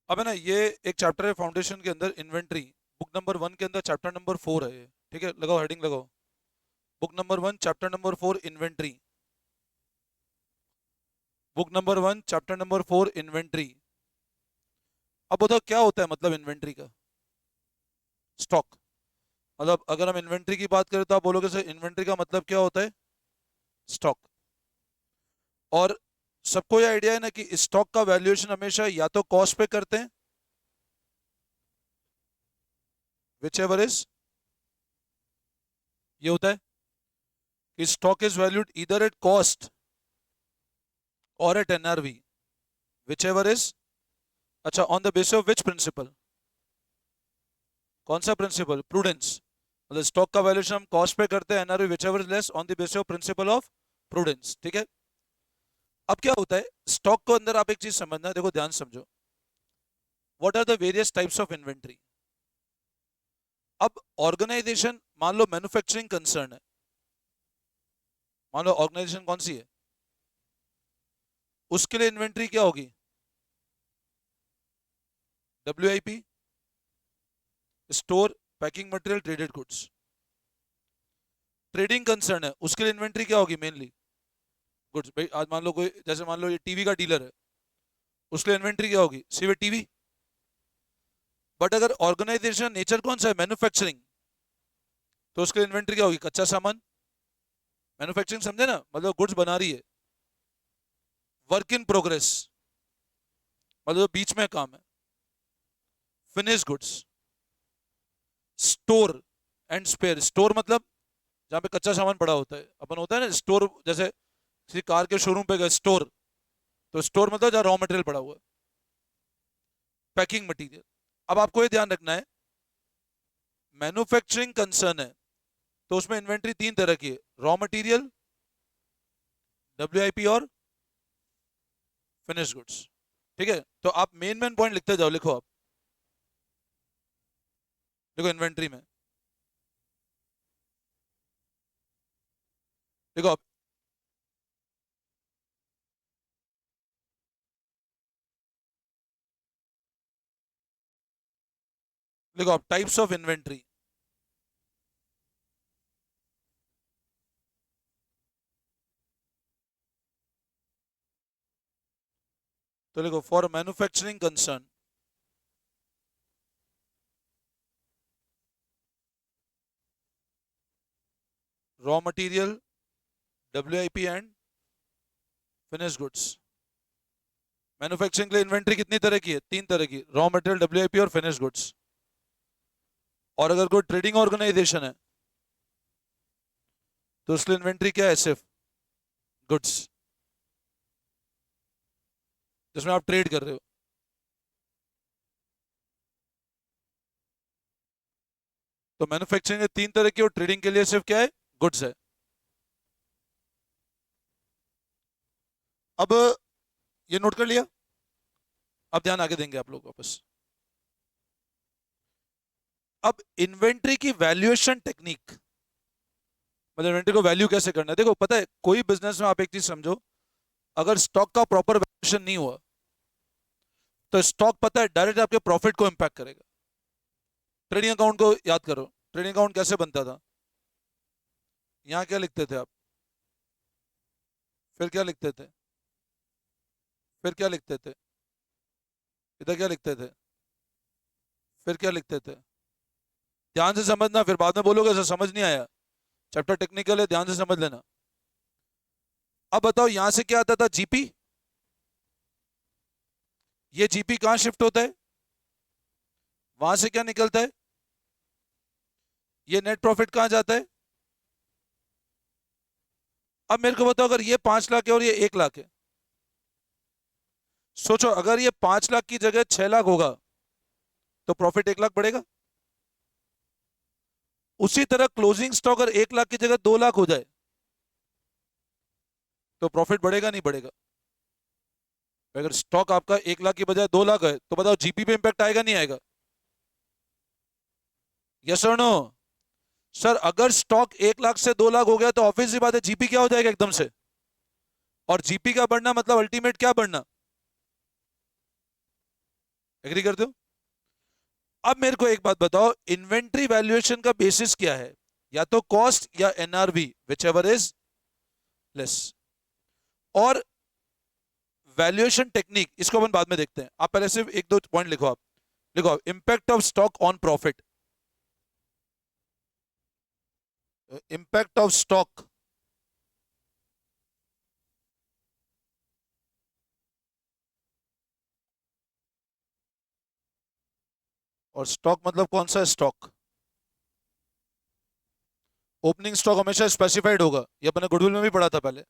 अब है ना, ये एक चैप्टर है फाउंडेशन के अंदर, इन्वेंट्री। बुक नंबर 1 के अंदर चैप्टर नंबर 4 है ये। ठीक है, लगाओ हेडिंग लगाओ। Book number 1 chapter number 4 inventory. Book number 1 chapter number 4 inventory. अब बताओ क्या होता है मतलब इन्वेंट्री का। स्टॉक। मतलब अगर हम इन्वेंट्री की बात करें तो आप बोलोगे सर इन्वेंट्री का मतलब क्या होता है। स्टॉक। और सबको ये आइडिया है ना कि स्टॉक का वैल्यूएशन हमेशा या तो कॉस्ट पे करते हैं, विच एवर इज, ये होता है कि स्टॉक इज वैल्यूड इधर एट कॉस्ट और at NRV, whichever is. अच्छा, on the basis of which principle. कौन सा प्रिंसिपल, प्रूडेंस। मतलब स्टॉक का वैल्यूएशन हम कॉस्ट पे करते हैं, NRV whichever is less, on the basis of principle of prudence. ठीक है। अब क्या होता है स्टॉक को अंदर, आप एक चीज समझना, देखो ध्यान समझो। What are the various types of inventory. अब ऑर्गेनाइजेशन, मान लो मैन्युफैक्चरिंग कंसर्न है, मान लो ऑर्गेनाइजेशन कौन सी है, उसके लिए इन्वेंट्री क्या होगी, WIP, store, packing material, traded goods. Trading concern है, उसके लिए इन्वेंट्री क्या होगी, मेनली गुड्स। भाई आज मान लो कोई, जैसे मान लो ये टीवी का डीलर है, उसके लिए इन्वेंट्री क्या होगी, सिर्फ टीवी। बट अगर ऑर्गेनाइजेशन नेचर कौन सा है, मैन्युफैक्चरिंग, तो उसके लिए इन्वेंट्री क्या होगी, कच्चा सामान। मैन्युफैक्चरिंग समझे ना, मतलब गुड्स बना रही है। वर्क इन प्रोग्रेस, मतलब जो बीच में काम है। Finish goods. Store and spare, store मतलब जहाँ पे कच्चा सामान पड़ा होता है, अपन होता है ना स्टोर, जैसे किसी कार के शोरूम पे गए स्टोर, तो स्टोर मतलब जहाँ रॉ मटेरियल पड़ा हुआ है। Packing material. अब आपको ये ध्यान रखना है, मैन्युफैक्चरिंग कंसर्न है तो उसमें इन्वेंट्री तीन तरह की है, रॉ मटेरियल, WIP और फिनिश गुड्स। ठीक है, तो आप मेन मेन पॉइंट लिखते जाओ, लिखो आप। देखो इन्वेंट्री में, देखो आप, देखो आप टाइप्स ऑफ इन्वेंट्री। तो देखो for manufacturing concern, raw material, WIP and finish goods. Manufacturing के लिए इन्वेंट्री कितनी तरह की है, तीन तरह की, रॉ मटेरियल, WIP और फिनिश गुड्स। और अगर कोई ट्रेडिंग ऑर्गेनाइजेशन है तो उसके लिए इन्वेंट्री क्या है, सिर्फ गुड्स, जिसमें आप ट्रेड कर रहे हो। तो मैन्युफैक्चरिंग तीन तरह की और ट्रेडिंग के लिए सिर्फ क्या है, गुड्स है। अब ये नोट कर लिया। अब ध्यान आगे देंगे आप लोग वापस। अब इन्वेंट्री की वैल्यूएशन टेक्निक, मतलब इन्वेंट्री को वैल्यू कैसे करना है। देखो पता है कोई बिजनेस में आप एक चीज समझो, अगर स्टॉक का प्रॉपर वैल्यूएशन नहीं हुआ तो स्टॉक पता है डायरेक्ट आपके प्रॉफिट को इंपैक्ट करेगा। ट्रेडिंग अकाउंट को याद करो, ट्रेडिंग अकाउंट कैसे बनता था। यहाँ क्या लिखते थे आप, फिर क्या लिखते थे, फिर क्या लिखते थे, इधर क्या लिखते थे, फिर क्या लिखते थे। ध्यान से समझना, फिर बाद में बोलोगे सर समझ नहीं आया। चैप्टर टेक्निकल है, ध्यान से समझ लेना। अब बताओ यहां से क्या आता था, जीपी। ये जीपी कहां शिफ्ट होता है, वहां से क्या निकलता है, ये नेट प्रॉफिट कहां जाता है। अब मेरे को बताओ अगर ये 5 लाख है और ये 1 लाख है, सोचो अगर ये 5 लाख की जगह 6 लाख होगा तो प्रॉफिट 1 लाख बढ़ेगा। उसी तरह क्लोजिंग स्टॉक अगर 1 लाख की जगह 2 लाख हो जाए तो प्रॉफिट बढ़ेगा नहीं बढ़ेगा। अगर स्टॉक आपका 1 लाख की बजाय 2 लाख है तो बताओ जीपी पे इंपैक्ट आएगा नहीं आएगा। यस और नो। सर अगर स्टॉक 1 लाख से 2 लाख हो गया तो ऑब्वियस सी बात है जीपी क्या हो जाएगा एकदम से। और जीपी का बढ़ना मतलब अल्टीमेट क्या बढ़ना, एग्री करते हो? अब मेरे को एक बात बताओ, इन्वेंट्री वैल्यूएशन का बेसिस क्या है? या तो कॉस्ट या NRV, whichever is less. और वैल्यूएशन टेक्निक, इसको अपन बाद में देखते हैं, आप पहले सिर्फ एक दो पॉइंट लिखो। आप लिखो impact of stock on profit. Impact of stock और स्टॉक मतलब कौन सा स्टॉक? ओपनिंग स्टॉक हमेशा स्पेसिफाइड होगा, ये अपने गुडविल में भी पढ़ा था पहले।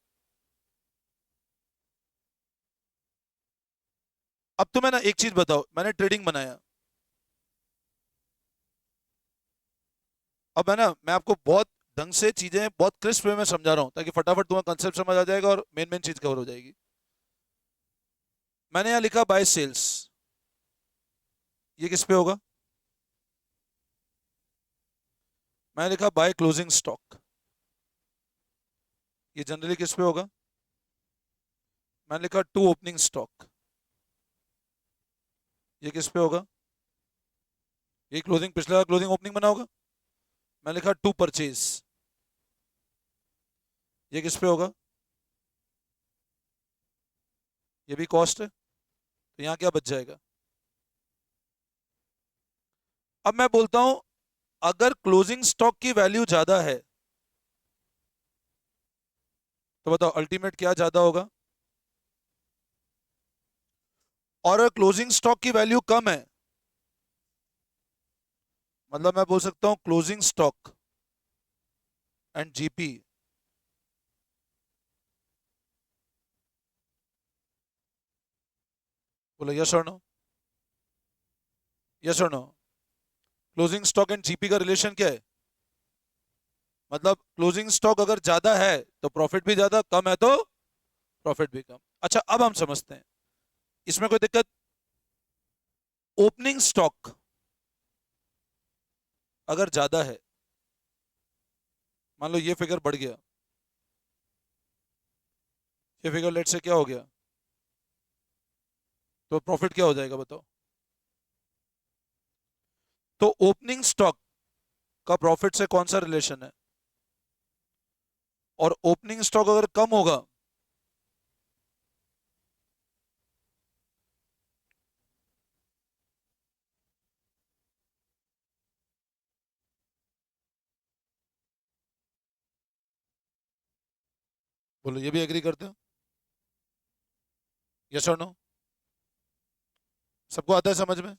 अब तो मैं ना एक चीज बताओ, मैंने ट्रेडिंग बनाया, अब है ना मैं आपको बहुत ढंग से चीजें बहुत क्रिस्प वे में समझा रहा हूं, ताकि फटाफट तुम्हें कंसेप्ट समझ आ जाएगा और मेन मेन चीज कवर हो जाएगी। मैंने यहां लिखा बाय सेल्स, ये किस पे होगा? मैंने लिखा बाय क्लोजिंग स्टॉक, ये जनरली किस पे होगा? मैंने लिखा टू ओपनिंग स्टॉक, ये किस पे होगा? ये क्लोजिंग, पिछला क्लोजिंग ओपनिंग बना होगा। मैंने लिखा टू परचेज, ये किस पे होगा? ये भी कॉस्ट है, तो यहां क्या बच जाएगा? अब मैं बोलता हूं, अगर क्लोजिंग स्टॉक की वैल्यू ज्यादा है तो बताओ अल्टीमेट क्या ज्यादा होगा? और अगर क्लोजिंग स्टॉक की वैल्यू कम है, मतलब मैं बोल सकता हूं क्लोजिंग स्टॉक एंड जीपी, बोलो यस और नो, यस और no. Closing stock and GP का रिलेशन क्या है? मतलब क्लोजिंग स्टॉक अगर ज्यादा है तो प्रॉफिट भी ज्यादा, कम है तो प्रॉफिट भी कम। अच्छा अब हम समझते हैं, इसमें कोई दिक्कत? ओपनिंग स्टॉक अगर ज्यादा है, मान लो ये फिगर बढ़ गया, ये फिगर लेट से क्या हो गया, तो प्रॉफिट क्या हो जाएगा बताओ? तो ओपनिंग स्टॉक का प्रॉफिट से कौन सा रिलेशन है? और ओपनिंग स्टॉक अगर कम होगा, बोलो ये भी एग्री करते हो? यस और नो? सबको आता है समझ में?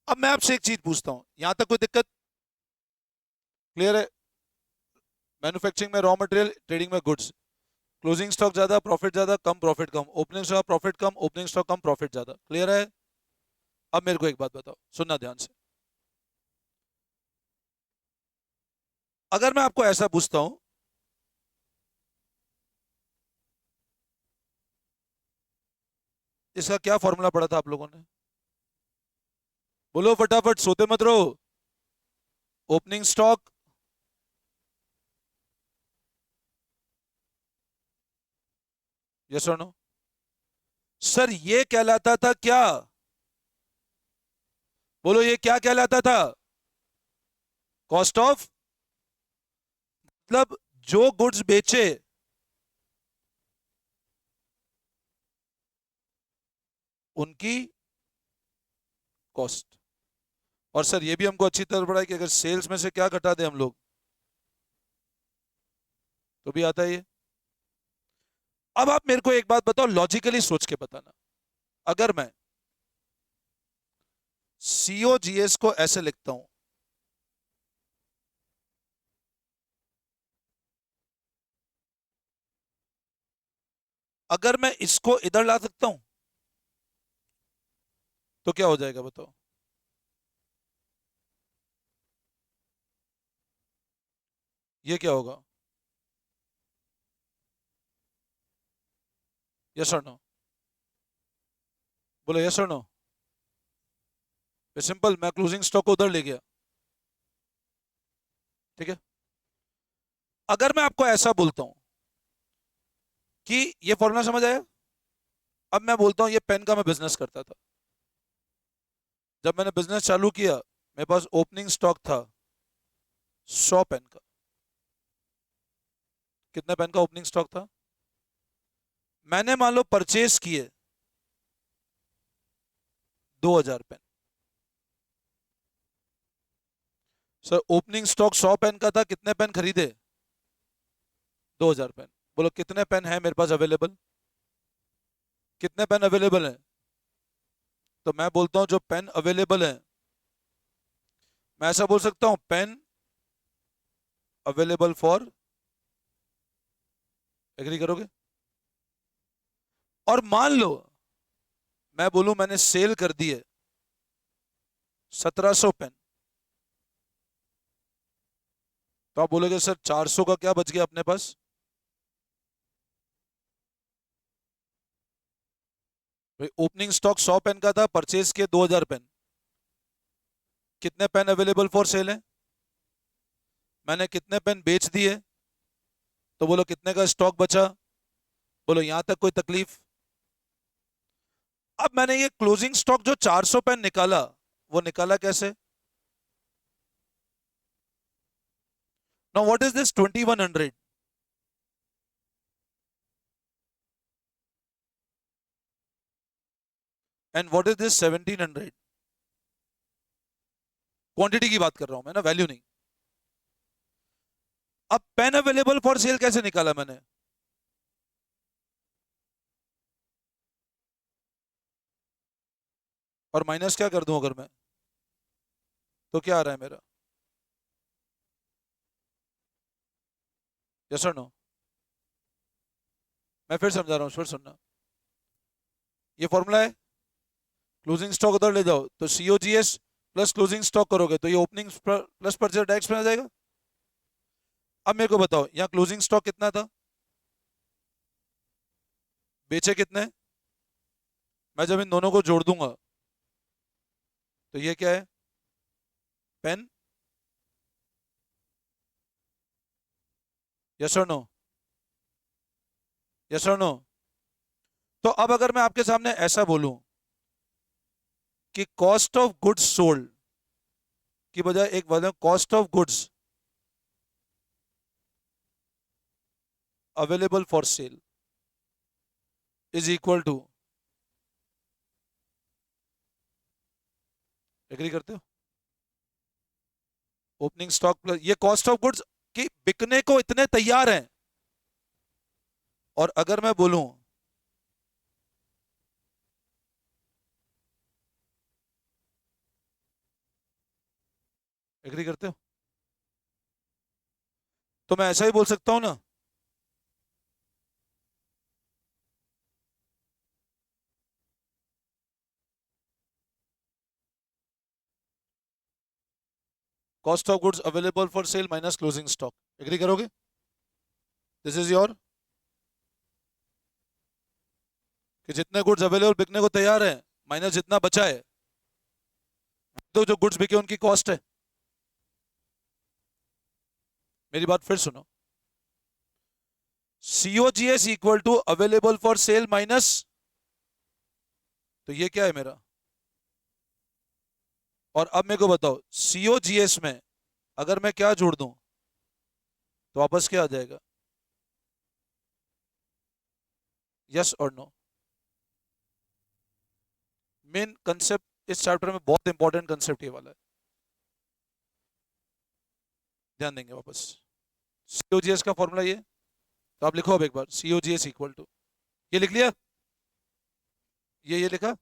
अब मैं आपसे एक चीज पूछता हूं, यहां तक कोई दिक्कत? क्लियर है? मैन्युफैक्चरिंग में रॉ मटेरियल, ट्रेडिंग में गुड्स, क्लोजिंग स्टॉक ज्यादा प्रॉफिट ज्यादा, कम प्रॉफिट कम, ओपनिंग स्टॉक प्रॉफिट कम, ओपनिंग स्टॉक कम प्रॉफिट ज्यादा। क्लियर है? अब मेरे को एक बात बताओ, सुनना ध्यान से। अगर मैं आपको ऐसा पूछता हूं, इसका क्या फॉर्मूला पढ़ा था आप लोगों ने? बोलो फटाफट, सोते मत रहो। ओपनिंग स्टॉक, यस और नो? सर ये कहलाता था क्या? बोलो ये क्या कहलाता था? कॉस्ट ऑफ, मतलब जो गुड्स बेचे उनकी कॉस्ट। और सर ये भी हमको अच्छी तरह पड़ा है कि अगर सेल्स में से क्या घटा दे हम लोग, तो भी आता है ये। अब आप मेरे को एक बात बताओ, लॉजिकली सोच के बताना, अगर मैं सीओजीएस को ऐसे लिखता हूं, अगर मैं इसको इधर ला सकता हूं तो क्या हो जाएगा बताओ? ये क्या होगा? यस और नो? बोलो यस और नो? सिंपल, मैं क्लोजिंग स्टॉक को उधर ले गया, ठीक है। अगर मैं आपको ऐसा बोलता हूं कि ये फॉर्मूला समझ आया, अब मैं बोलता हूं ये पेन का मैं बिजनेस करता था, जब मैंने बिजनेस चालू किया मेरे पास ओपनिंग स्टॉक था 100 पेन का। कितने पेन का ओपनिंग स्टॉक था? मैंने मान लो परचेस किए 2000 pen. Sir opening stock 100 pen का था, कितने पेन खरीदे? 2000 पेन। बोलो कितने पेन है मेरे पास अवेलेबल? कितने पेन अवेलेबल हैं? तो मैं बोलता हूं जो पेन अवेलेबल है, मैं ऐसा बोल सकता हूं पेन अवेलेबल फॉर, एग्री करोगे? और मान लो मैं बोलूं मैंने सेल कर दिए 1700 पेन, तो आप बोलोगे सर 400 का क्या बच गया अपने पास? भाई ओपनिंग स्टॉक 100 पेन का था, परचेज के 2000 पेन, कितने पेन अवेलेबल फॉर सेल है? मैंने कितने पेन बेच दिए? तो बोलो कितने का स्टॉक बचा? बोलो यहां तक कोई तकलीफ? अब मैंने ये क्लोजिंग स्टॉक जो 400 पेन निकाला, वो निकाला कैसे? Now what is this 2100 and what is this 1700? Quantity की बात कर रहा हूं मैं ना, वैल्यू नहीं। अब पेन अवेलेबल फॉर सेल कैसे निकाला मैंने? और माइनस क्या कर दूं अगर मैं, तो क्या आ रहा है मेरा? यस और नो? मैं फिर समझा रहा हूं, फिर सुनना। ये फॉर्मूला है, क्लोजिंग स्टॉक उधर ले जाओ तो सीओजीएस प्लस क्लोजिंग स्टॉक करोगे तो ये ओपनिंग प्लस परचेज टैक्स में आ जाएगा। अब मेरे को बताओ यहाँ क्लोजिंग स्टॉक कितना था, बेचे कितने? मैं जब इन दोनों को जोड़ दूंगा तो ये क्या है? पेन। यस और नो? यस और नो? तो अब अगर मैं आपके सामने ऐसा बोलूं कि कॉस्ट ऑफ गुड्स सोल्ड की बजाय एक बोलूं cost of goods available for sale is equal to, agree करते हो? ओपनिंग स्टॉक प्लस ये कॉस्ट ऑफ गुड्स कि बिकने को इतने तैयार हैं। और अगर मैं बोलूं एग्री करते हो, तो मैं ऐसा ही बोल सकता हूं ना, cost of goods available for sale minus closing stock. Agree करोगे? दिस इज योर, कि जितने गुड्स अवेलेबल बिकने को तैयार है माइनस जितना बचा है, तो जो गुड्स बिके उनकी कॉस्ट है। मेरी बात फिर सुनो, COGS equal to available for sale minus, तो ये क्या है मेरा? और अब मेरे को बताओ सीओजीएस में अगर मैं क्या जोड़ दूं तो वापस क्या आ जाएगा? यस और नो? मेन कंसेप्ट इस चैप्टर में बहुत इंपॉर्टेंट कंसेप्ट ये वाला है, ध्यान देंगे वापस। सीओजीएस का फॉर्मूला ये, तो आप लिखो अब एक बार सीओजीएस इक्वल टू, ये लिख लिया? ये लिखा?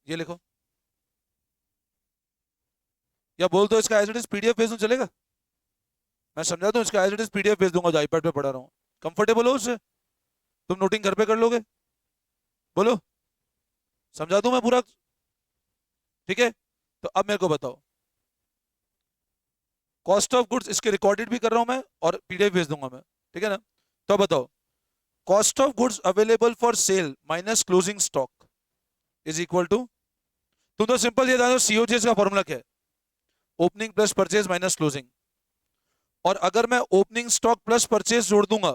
ये लिखो, या बोल दो इसका एज इट इज पीडीएफ भेज दूं चलेगा? मैं समझा दूं इसका एज इट इज पीडीएफ भेज दूंगा जो आईपैड पे पढ़ा रहा हूँ, कंफर्टेबल हो उससे? तुम नोटिंग घर पे कर लोगे? बोलो, समझा दूं मैं पूरा? ठीक है, तो अब मेरे को बताओ कॉस्ट ऑफ गुड्स, इसके रिकॉर्डेड भी कर रहा हूं मैं और पीडीएफ भेज दूंगा मैं, ठीक है ना? तो बताओ cost of goods available for sale minus closing stock is equal to, तुम तो सिंपल ये जानो सीओजीएस का फॉर्मूला क्या है, opening plus purchase minus closing. और अगर मैं ओपनिंग स्टॉक प्लस परचेज जोड़ दूंगा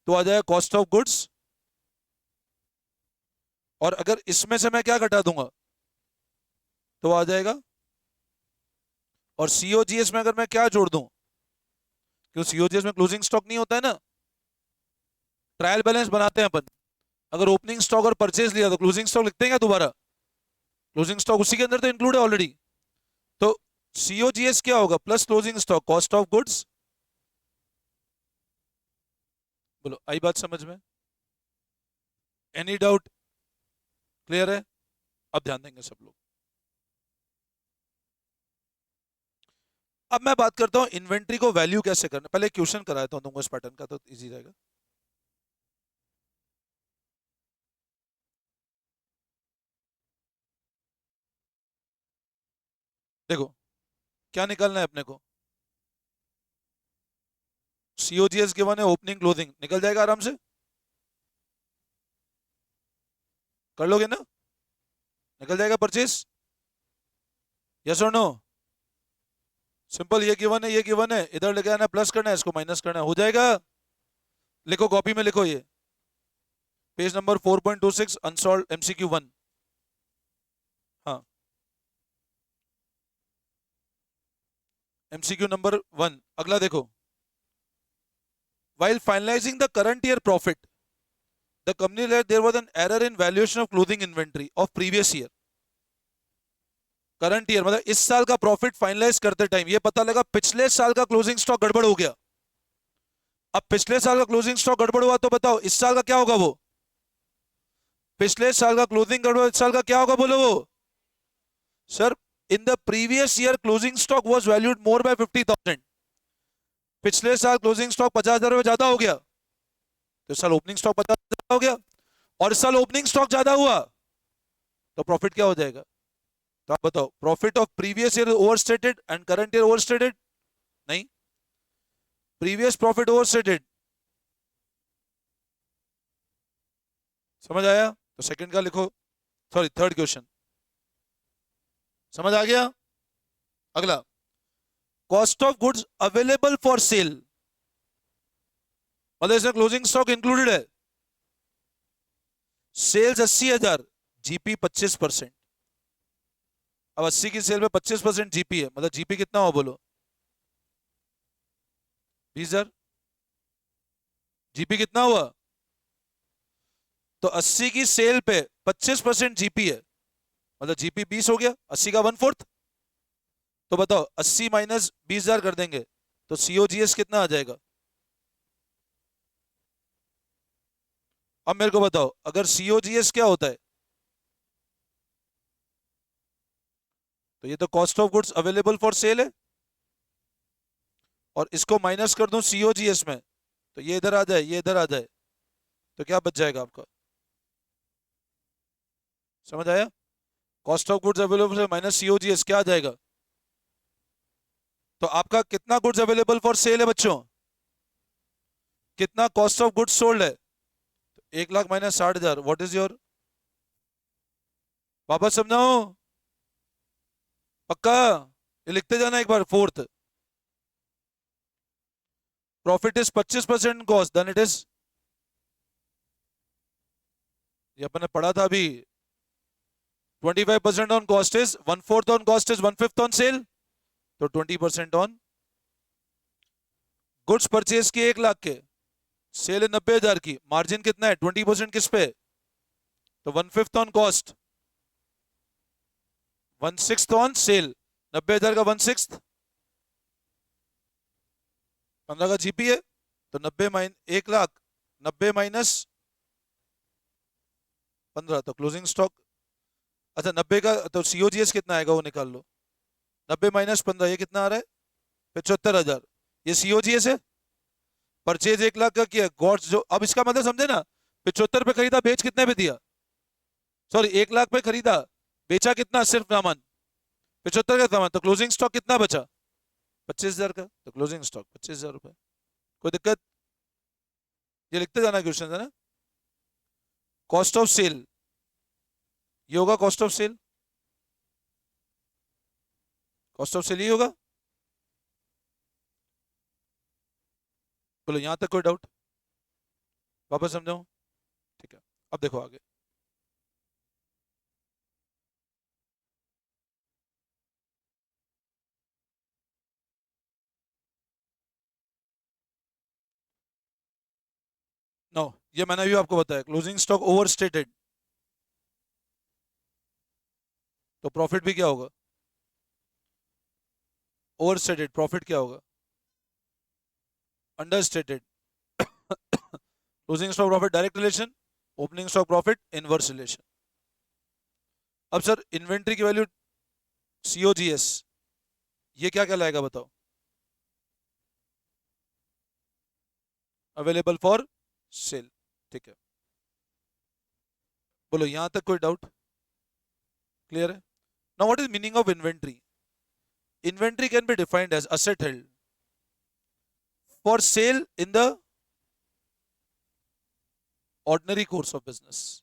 तो आ जाएगा कॉस्ट ऑफ गुड्स, और अगर इसमें से मैं क्या घटा दूंगा, तो आ जाएगा। और सीओजीएस में अगर मैं क्या जोड़ दूं, क्योंकि सीओजीएस में क्लोजिंग स्टॉक नहीं होता है ना, ट्रायल बैलेंस बनाते हैं अपन। अगर ओपनिंग स्टॉक और परचेज लिया तो क्लोजिंग स्टॉक लिखते हैं क्या दोबारा? क्लोजिंग स्टॉक उसी के अंदर तो इंक्लूड है ऑलरेडी। तो सीओजीएस क्या होगा? Plus closing stock, cost of goods. बोलो, आई बात समझ में? Any doubt? क्लियर है? अब ध्यान देंगे सब लोग। अब मैं बात करता हूं इन्वेंट्री को वैल्यू कैसे करना। पहले क्वेश्चन कराया था तुमको इस पैटर्न का, तो इजी रहेगा। देखो क्या निकालना है अपने को। सीओजीएस गिवन है, ओपनिंग क्लोजिंग निकल जाएगा आराम से, कर लोगे ना? निकल जाएगा परचेज, यस और नो? सिंपल, ये गिवन है, ये गिवन है, इधर लेके आना, प्लस करना है, इसको माइनस करना है, हो जाएगा। लिखो, कॉपी में लिखो, ये पेज नंबर 4.26 अनसॉल्व MCQ 1। हाँ, MCQ नंबर 1 अगला देखो। While finalizing the current year profit, the company said there was an error in valuation of clothing inventory of previous year. Current year मतलब इस साल का प्रॉफिट फाइनलाइज करते time ये पता लगा पिछले साल का क्लोजिंग स्टॉक गड़बड़ हो गया। अब पिछले साल का क्लोजिंग स्टॉक गड़बड़ हुआ तो बताओ इस साल का क्या होगा? वो पिछले साल का क्लोजिंग गड़बड़, इस साल का क्या होगा? बोलो वो। Sir, in the previous year closing stock was valued more by 50,000। पिछले साल क्लोजिंग स्टॉक 50,000 रुपए ज्यादा हो गया, तो इस साल ओपनिंग स्टॉक 50,000 हो गया, और इस साल ओपनिंग स्टॉक ज्यादा हुआ तो प्रॉफिट क्या हो जाएगा? तो आप बताओ, profit of previous year overstated and current year overstated? नहीं, प्रीवियस प्रॉफिट ओवरस्टेटेड। समझ आया? तो सेकंड का लिखो, सॉरी थर्ड क्वेश्चन। समझ आ गया? अगला, cost of goods available for sale, मतलब इसमें क्लोजिंग स्टॉक इंक्लूडेड है। Sales 80,000, GP 25%। अब 80 की सेल में 25% जीपी है, मतलब जीपी कितना हुआ बोलो? 20,000। जीपी कितना हुआ? तो 80 की सेल पे 25% जीपी है, मतलब जीपी 20 हो गया, 80 का 1/4। तो बताओ 80 माइनस 20,000 कर देंगे तो सीओजीएस कितना आ जाएगा? अब मेरे को बताओ, अगर सीओजीएस क्या होता है, तो ये तो cost of goods available for cell है, और इसको माइनस कर दूं सीओजीएस में, तो ये इधर आ जाए, ये इधर आ जाए, तो क्या बच जाएगा आपका? समझ आया? Cost of goods available minus COGS क्या आ जाएगा? तो आपका कितना गुड्स अवेलेबल फॉर सेल है बच्चों? कितना कॉस्ट ऑफ गुड्स सोल्ड है? 1,00,000 माइनस 60,000, व्हाट इज योर? वापस समझाओ, पक्का? ये लिखते जाना एक बार। Fourth, profit is 25% cost, then it is, ये अपन ने पढ़ा था अभी, 25% on cost is 1/4 on cost is 1/5 on sale, तो 20% ऑन गुड्स परचेज किए 1,00,000 के, सेल है 90,000 की, मार्जिन कितना है? 20% किस पे? तो 1/5 ऑन कॉस्ट, 1/6 ऑन सेल, 90,000 का 1/6, 15 का जीपी है, तो 90 माइन 1,00,000, 90 माइनस 15 तो क्लोजिंग स्टॉक। अच्छा 90 का तो सीओजीएस कितना आएगा वो निकाल लो। 90 माइनस 15 ये कितना आ रहा है? 75,000। ये सीओजीएस है। परचेज 1,00,000 का किया, गॉड्स जो, अब इसका मतलब समझे ना, 75 पे खरीदा, बेच कितने पे दिया? सॉरी 1,00,000 पे खरीदा, बेचा कितना? सिर्फ सामान 75 का सामान, तो क्लोजिंग स्टॉक कितना बचा? 25,000 का, तो क्लोजिंग स्टॉक 25,000 रुपए। कोई दिक्कत? ये लिखते जाना क्वेश्चन है ना। कॉस्ट ऑफ सेल, ये होगा cost of sale, cost of sale ही होगा। बोलो यहां तक कोई डाउट? वापस समझाऊं? ठीक है, अब देखो आगे। ये मैंने भी आपको बताया, क्लोजिंग स्टॉक ओवर स्टेटेड तो प्रॉफिट भी क्या होगा, ओवर स्टेटेड प्रॉफिट क्या होगा, under stated. Closing stock profit direct relation, opening stock profit inverse relation. अब सर इन्वेंट्री की वैल्यू सीओजीएस, ये क्या क्या लाएगा बताओ, अवेलेबल फॉर सेल, ठीक है। बोलो यहां तक कोई डाउट, क्लियर है। Now what is meaning of inventory? Inventory can be defined as asset held for sale in the ordinary course of business,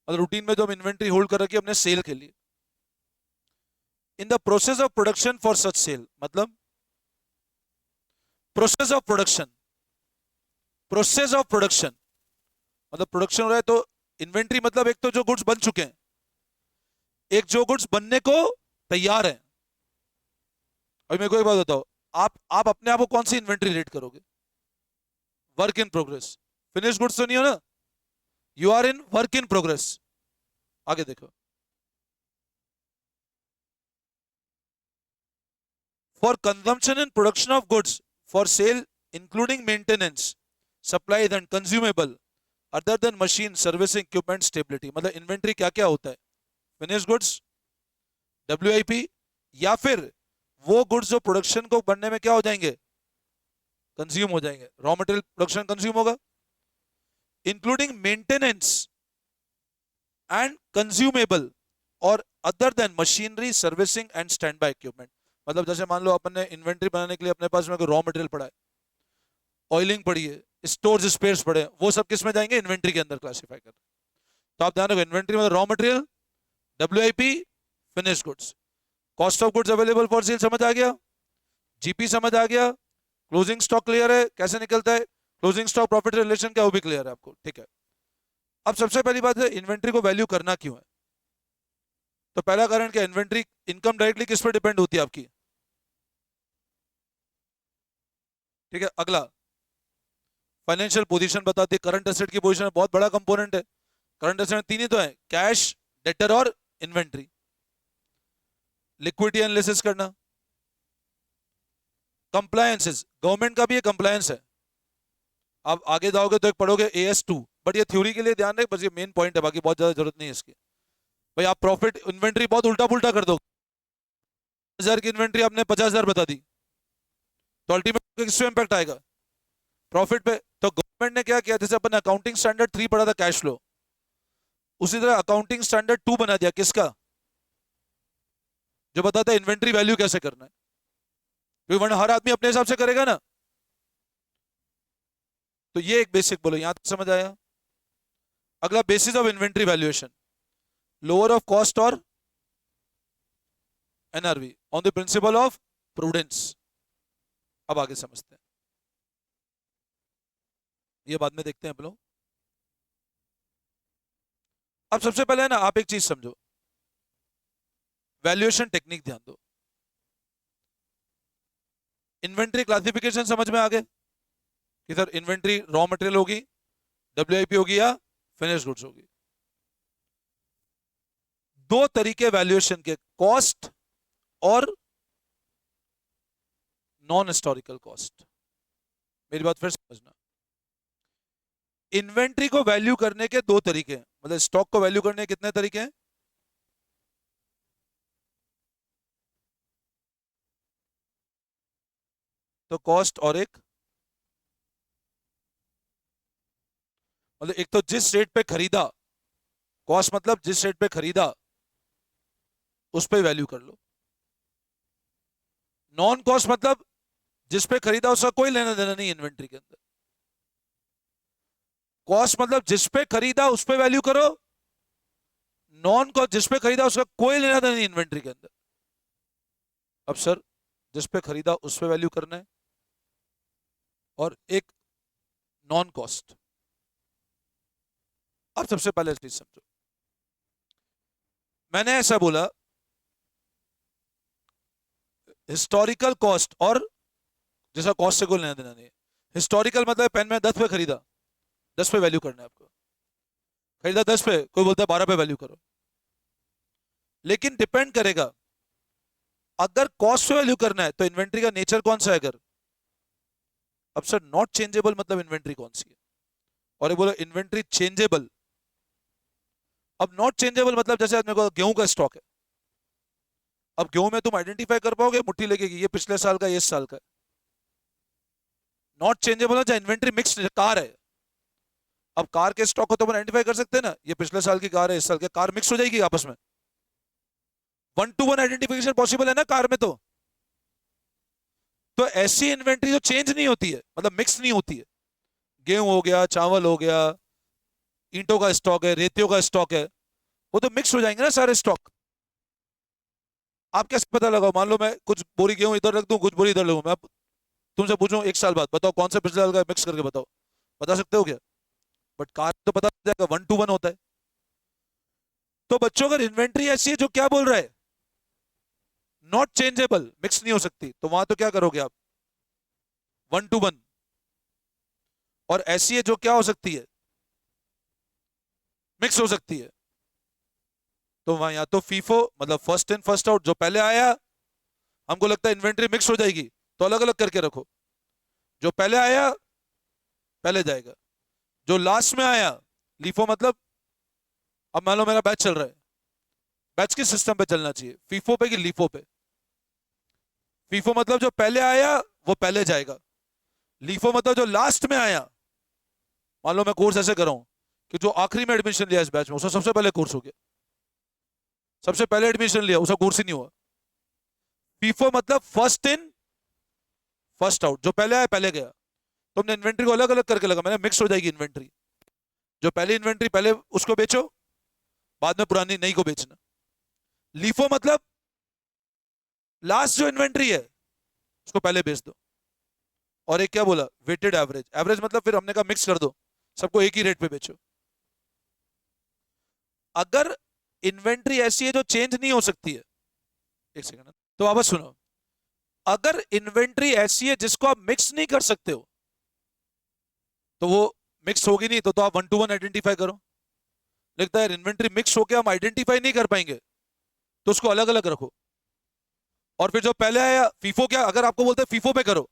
मतलब रूटीन में जो हम इन्वेंट्री होल्ड कर रखी है अपने सेल के लिए। In the process of production for such sale, मतलब process of production, process of production मतलब प्रोडक्शन हो रहा है तो इन्वेंट्री मतलब एक तो जो गुड्स बन चुके हैं, एक जो गुड्स बनने को तैयार है। अभी मेरे को एक बात बताओ, आप अपने आप को कौन सी इन्वेंट्री रेट करोगे? Work in progress. Finish goods तो नहीं हो ना, you are in work in progress. आगे देखो, for consumption and production of goods for sale including maintenance supplies and consumable other than machine servicing equipment stability. मतलब inventory क्या क्या होता है, फिनिश गुड्स, डब्ल्यूआईपी, या फिर वो गुड्स जो प्रोडक्शन को बनने में क्या हो जाएंगे, कंज्यूम हो जाएंगे, रॉ मटेरियल प्रोडक्शन कंज्यूम होगा, इंक्लूडिंग मेंटेनेंस एंड कंज्यूमेबल और other than machinery servicing and stand by equipment. मतलब जैसे मान लो अपन ने इन्वेंट्री बनाने के लिए अपने पास में रॉ मटेरियल पड़ा है, ऑयलिंग पड़ी है, स्टोर्स स्पेयर्स पड़े हैं, वो सब किस में जाएंगे, इन्वेंट्री के अंदर क्लासिफाई कर। तो आप ध्यान रखो, इन्वेंट्री मतलब raw material, WIP, finish goods. Cost of goods available for cell समझ आ गया, जीपी समझ आ गया, क्लोजिंग स्टॉक क्लियर है कैसे निकलता है, क्लोजिंग स्टॉक प्रॉफिट रिलेशन क्या वो भी क्लियर है आपको, ठीक है। अब सबसे पहली बात है इन्वेंट्री को वैल्यू करना क्यों है। तो पहला कारण क्या, इन्वेंट्री इनकम डायरेक्टली किस पर डिपेंड होती है आपकी, ठीक है। अगला फाइनेंशियल पोजीशन बताती है, करंट एसेट की पोजीशन बहुत बड़ा कंपोनेंट है। करंट एसेट तीन ही तो है, कैश, डेटर और इन्वेंट्री। लिक्विडिटी एनालिसिस करना, कंप्लायंसेस, गवर्नमेंट का भी ये कंप्लायंस है। आप आगे जाओगे तो एक पढ़ोगे AS2, बट ये थ्योरी के लिए ध्यान रहे, बस ये मेन पॉइंट है, बाकी बहुत ज्यादा जरूरत नहीं है इसकी। भाई आप प्रॉफिट इन्वेंट्री बहुत उल्टा पुल्टा कर दो, 1000 की इन्वेंट्री आपने 50,000 बता दी, तो अल्टीमेट किस पे इंपैक्ट आएगा, प्रॉफिट पे। तो गवर्नमेंट ने क्या किया, जैसे अपन अकाउंटिंग स्टैंडर्ड 3 पढ़ा था कैश फ्लो, उसी तरह अकाउंटिंग स्टैंडर्ड 2 बना दिया, किसका, जो बताता है इन्वेंट्री वैल्यू कैसे करना है, क्योंकि वरना हर आदमी अपने हिसाब से करेगा ना। तो ये एक बेसिक बोलो, यहां तक समझ आया। अगला basis of inventory valuation, lower of cost और NRV on the principal of prudence. अब आगे समझते हैं, ये बाद में देखते हैं हम लोग। अब सबसे पहले ना आप एक चीज समझो, वैल्यूएशन टेक्निक ध्यान दो। इन्वेंट्री क्लासिफिकेशन समझ में आ गए कि सर इन्वेंट्री रॉ मटेरियल होगी, WIP होगी या फिनिश गुड्स होगी। दो तरीके वैल्यूएशन के, कॉस्ट और नॉन हिस्टोरिकल कॉस्ट। मेरी बात फिर समझना, इन्वेंट्री को वैल्यू करने के दो तरीके हैं, मतलब स्टॉक को वैल्यू करने के कितने तरीके हैं, तो कॉस्ट और एक, मतलब एक तो जिस रेट पे खरीदा, कॉस्ट मतलब जिस रेट पे खरीदा उस पे वैल्यू कर लो। नॉन कॉस्ट मतलब जिस पे खरीदा उसका कोई लेना देना नहीं इन्वेंट्री के अंदर। कॉस्ट मतलब जिस पे खरीदा उस पे वैल्यू करो, नॉन कॉस्ट जिस पे खरीदा उसका कोई लेना देना नहीं इन्वेंट्री के अंदर। अब सर जिस पे खरीदा उस पे वैल्यू करना है, और एक नॉन कॉस्ट। अब सबसे पहले चीज समझो, मैंने ऐसा बोला हिस्टोरिकल कॉस्ट और जिसका कॉस्ट से कोई लेना देना नहीं है। हिस्टोरिकल मतलब पेन में 10 पे खरीदा, 10 पे वैल्यू करना है आपको, खरीदा 10 पे, कोई बोलता है 12 पे वैल्यू करो। लेकिन डिपेंड करेगा, अगर कॉस्ट पे वैल्यू करना है तो इन्वेंट्री का नेचर कौन सा है। अगर अब सर नॉट चेंजेबल मतलब इन्वेंट्री कौन सी है, और ये बोलो इन्वेंट्री चेंजेबल। अब नॉट चेंजेबल मतलब जैसे मेरे को गेहूं का स्टॉक है, अब गेहूं में तुम आइडेंटिफाई कर पाओगे मुट्ठी लेके कि ये पिछले साल का, ये इस साल का है। नॉट चेंजेबल है, चाहे इन्वेंट्री मिक्स कार है, अब कार के स्टॉक को तो हम आइडेंटिफाई कर सकते हैं ना, ये पिछले साल की कार है, इस साल की कार, मिक्स हो जाएगी आपस में, 1 to 1 आइडेंटिफिकेशन पॉसिबल है ना कार में। तो ऐसी इन्वेंट्री जो चेंज नहीं होती है, मतलब मिक्स नहीं होती है, गेहूं हो गया, चावल हो गया, ईंटों का स्टॉक है, रेतियों का स्टॉक है, वो तो मिक्स हो जाएंगे ना सारे स्टॉक। आप कैसे पता लगाओ, मान लो मैं कुछ बोरी गेहूं इधर रख दूं, कुछ बोरी इधर लगूं, मैं तुमसे पूछूं 1 साल बाद बताओ कौन सा पिछले साल का मिक्स करके बताओ, बता सकते हो क्या। बट कार तो पता चल जाएगा, 1 to 1 होता है। तो बच्चों अगर इन्वेंट्री ऐसी है जो क्या बोल रहा है, नॉट चेंजेबल, मिक्स नहीं हो सकती, तो वहां तो क्या करोगे आप, 1 to 1। और ऐसी है जो क्या हो सकती है, मिक्स हो सकती है, तो वहां या तो फीफो मतलब फर्स्ट इन फर्स्ट आउट, जो पहले आया हमको लगता है इन्वेंट्री मिक्स हो जाएगी तो अलग अलग करके रखो, जो पहले आया पहले जाएगा, जो लास्ट में आया लीफो मतलब, अब मान लो मेरा बैच चल रहा है, बैच किस सिस्टम पे चलना चाहिए, फीफो पे कि लीफो पे। फीफो मतलब जो पहले आया वो पहले जाएगा, लीफो मतलब जो लास्ट में आया। मान लो मैं कोर्स ऐसे कर रहा हूं कि जो आखिरी में एडमिशन लिया इस बैच में उसका सबसे पहले कोर्स हो गया, सबसे पहले एडमिशन लिया उसका कोर्स ही नहीं हुआ। फीफो मतलब फर्स्ट इन फर्स्ट आउट, जो पहले आया पहले गया। तो हमने इन्वेंट्री को अलग अलग करके लगा, मैंने मिक्स हो जाएगी इन्वेंट्री, जो पहली इन्वेंट्री पहले उसको बेचो, बाद में पुरानी नई को बेचना। लीफो मतलब लास्ट जो इन्वेंट्री है उसको पहले बेच दो। और एक क्या बोला, वेटेड एवरेज, एवरेज मतलब फिर हमने कहा मिक्स कर दो, सबको एक ही रेट पे बेचो। अगर इन्वेंट्री ऐसी है जो चेंज नहीं हो सकती है, एक सेकंड तो वापस सुनो, अगर इन्वेंट्री ऐसी है जिसको आप मिक्स नहीं कर सकते हो, तो वो मिक्स होगी नहीं, तो आप 1 to 1 आइडेंटिफाई करो। लगता है इन्वेंट्री मिक्स होकर हम आइडेंटिफाई नहीं कर पाएंगे, तो उसको अलग अलग रखो। और फिर जो पहले आया फीफो, क्या अगर आपको बोलते हैं फीफो पे करो,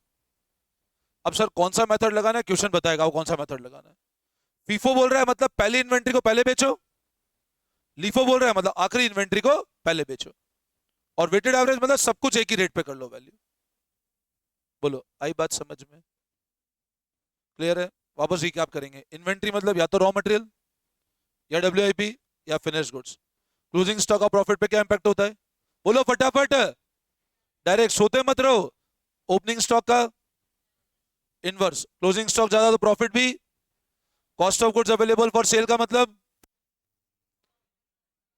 अब सर कौन सा मेथड लगाना है, क्वेश्चन बताएगा वो कौन सा मेथड लगाना है। फीफो बोल रहा है मतलब पहली इन्वेंट्री को पहले बेचो, लीफो बोल रहा है मतलब आखिरी इन्वेंट्री को पहले बेचो, और वेटेड एवरेज मतलब सब कुछ एक ही रेट पे कर लो वैल्यू। बोलो आई बात समझ में, क्लियर है। वापस रिकैप करेंगे, इन्वेंट्री मतलब या तो रॉ मटेरियल या डब्ल्यूआईपी या finish goods. Closing stock of profit पे क्या इंपैक्ट होता है, बोलो फटाफट, डायरेक्ट सोते मत रहो। ओपनिंग स्टॉक का इनवर्स, क्लोजिंग स्टॉक ज्यादा तो प्रॉफिट भी। Cost of goods available for cell का मतलब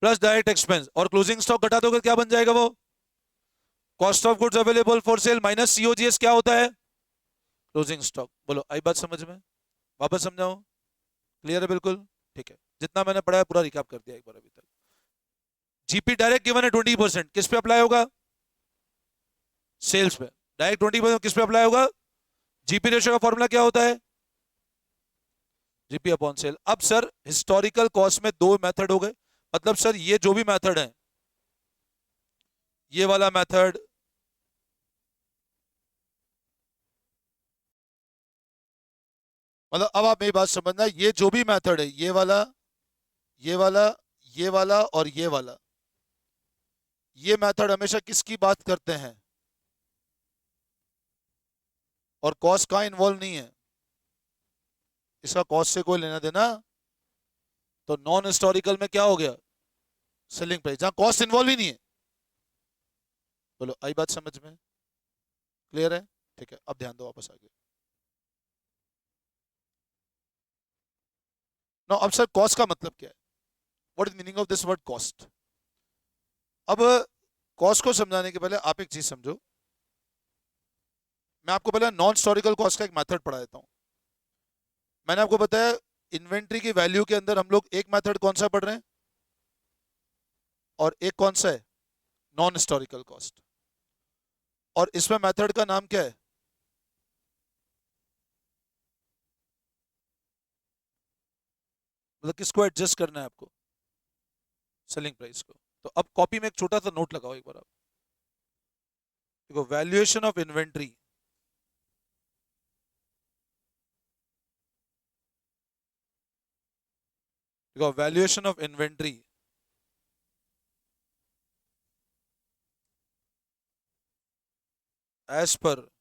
प्लस डायरेक्ट एक्सपेंस, और क्लोजिंग स्टॉक घटा दोगे क्या बन जाएगा वो, cost of goods available for sale minus COGS क्या होता है, क्लोजिंग स्टॉक। बोलो आई बात समझ में, वापस समझाओ, क्लियर है बिल्कुल, ठीक है। जितना मैंने पढ़ा है पूरा रिकैप कर दिया एक बार अभी तक। जीपी डायरेक्ट गिवन है 20%, किस पे अप्लाई होगा, सेल्स पे। डायरेक्ट 20% किस पे अप्लाई होगा, जीपी रेशियो का फॉर्मूला क्या होता है, जीपी अपॉन सेल। अब सर हिस्टोरिकल कॉस्ट में दो मेथड हो गए, मतलब सर ये जो भी मेथड है, ये वाला मेथड, मतलब अब आप मेरी बात समझना, ये जो भी मेथड है, ये वाला, ये वाला, ये वाला और ये वाला, ये मेथड हमेशा किसकी बात करते हैं, और कॉस्ट कहां इन्वॉल्व नहीं है, इसका कॉस्ट से कोई लेना देना। तो नॉन हिस्टोरिकल में क्या हो गया, सेलिंग प्राइस, जहां कॉस्ट इन्वॉल्व ही नहीं है। बोलो आई बात समझ में, क्लियर है, ठीक है। अब ध्यान दो वापस आगे। नो अब सर कॉस्ट का मतलब क्या है, what is meaning of this word cost. अब कॉस्ट को समझाने के पहले आप एक चीज समझो, मैं आपको पहले नॉन हिस्टोरिकल कॉस्ट का एक मेथड पढ़ा देता हूं। मैंने आपको बताया इन्वेंट्री की वैल्यू के अंदर हम लोग एक मेथड कौन सा पढ़ रहे हैं, और एक कौन सा है, नॉन हिस्टोरिकल कॉस्ट। और इसमें मेथड का नाम क्या है, मतलब किसको एडजस्ट करना है आपको, सेलिंग प्राइस को। तो अब कॉपी में एक छोटा सा नोट लगाओ एक बार आप, देखो वैल्यूएशन ऑफ इन्वेंट्री, देखो valuation of inventory as per